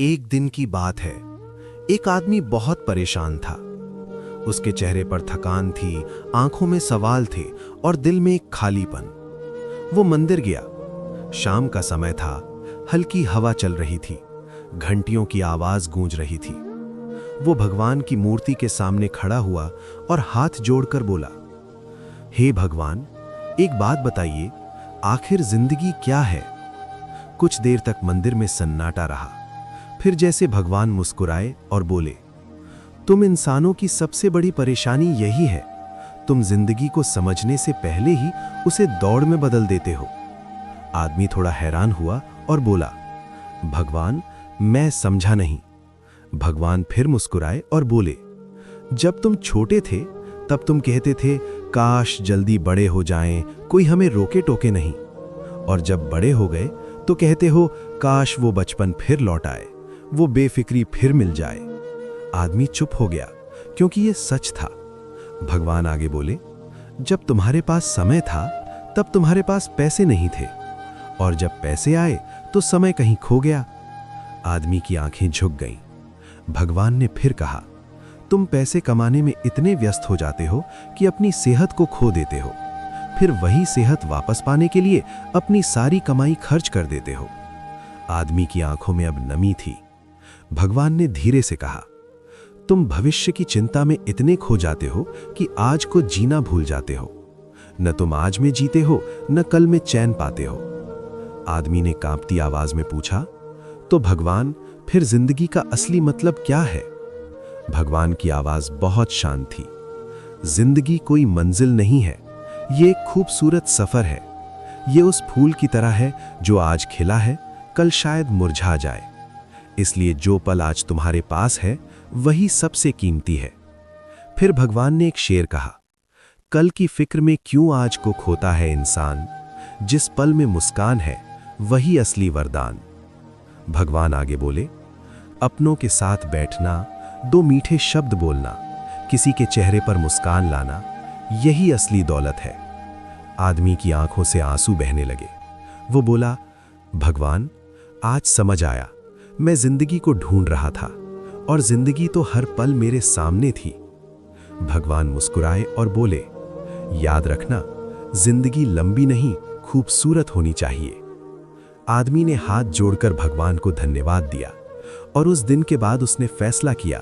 एक दिन की बात है। एक आदमी बहुत परेशान था। उसके चेहरे पर थकान थी, आंखों में सवाल थे और दिल में एक खालीपन। वो मंदिर गया। शाम का समय था, हल्की हवा चल रही थी, घंटियों की आवाज गूंज रही थी। वो भगवान की मूर्ति के सामने खड़ा हुआ और हाथ जोड़कर बोला, हे भगवान, एक बात बताइए, आखिर जिंदगी क्या है? कुछ देर तक मंदिर में सन्नाटा रहा। फिर जैसे भगवान मुस्कुराए और बोले, तुम इंसानों की सबसे बड़ी परेशानी यही है, तुम जिंदगी को समझने से पहले ही उसे दौड़ में बदल देते हो। आदमी थोड़ा हैरान हुआ और बोला, भगवान, मैं समझा नहीं। भगवान फिर मुस्कुराए और बोले, जब तुम छोटे थे तब तुम कहते थे, काश जल्दी बड़े हो जाएं, कोई हमें रोके टोके नहीं। और जब बड़े हो गए तो कहते हो, काश वो बचपन फिर लौट आए, वो बेफिक्री फिर मिल जाए। आदमी चुप हो गया, क्योंकि ये सच था। भगवान आगे बोले, जब तुम्हारे पास समय था तब तुम्हारे पास पैसे नहीं थे, और जब पैसे आए तो समय कहीं खो गया। आदमी की आंखें झुक गईं। भगवान ने फिर कहा, तुम पैसे कमाने में इतने व्यस्त हो जाते हो कि अपनी सेहत को खो देते हो, फिर वही सेहत वापस पाने के लिए अपनी सारी कमाई खर्च कर देते हो। आदमी की आंखों में अब नमी थी। भगवान ने धीरे से कहा, तुम भविष्य की चिंता में इतने खो जाते हो कि आज को जीना भूल जाते हो। न तुम आज में जीते हो, न कल में चैन पाते हो। आदमी ने कांपती आवाज में पूछा, तो भगवान, फिर जिंदगी का असली मतलब क्या है? भगवान की आवाज बहुत शांत थी। जिंदगी कोई मंजिल नहीं है, ये एक खूबसूरत सफर है। ये उस फूल की तरह है जो आज खिला है, कल शायद मुरझा जाए। इसलिए जो पल आज तुम्हारे पास है वही सबसे कीमती है। फिर भगवान ने एक शेर कहा, कल की फिक्र में क्यों आज को खोता है इंसान, जिस पल में मुस्कान है वही असली वरदान। भगवान आगे बोले, अपनों के साथ बैठना, दो मीठे शब्द बोलना, किसी के चेहरे पर मुस्कान लाना, यही असली दौलत है। आदमी की आंखों से आंसू बहने लगे। वो बोला, भगवान, आज समझ आया, मैं जिंदगी को ढूंढ रहा था और जिंदगी तो हर पल मेरे सामने थी। भगवान मुस्कुराए और बोले, याद रखना, जिंदगी लंबी नहीं, खूबसूरत होनी चाहिए। आदमी ने हाथ जोड़कर भगवान को धन्यवाद दिया और उस दिन के बाद उसने फैसला किया,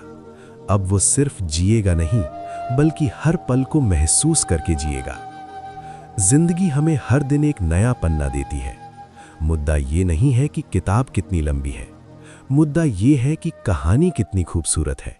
अब वो सिर्फ जिएगा नहीं, बल्कि हर पल को महसूस करके जिएगा। जिंदगी हमें हर दिन एक नया पन्ना देती है। मुद्दा ये नहीं है कि किताब कितनी लंबी है, मुद्दा ये है कि कहानी कितनी खूबसूरत है।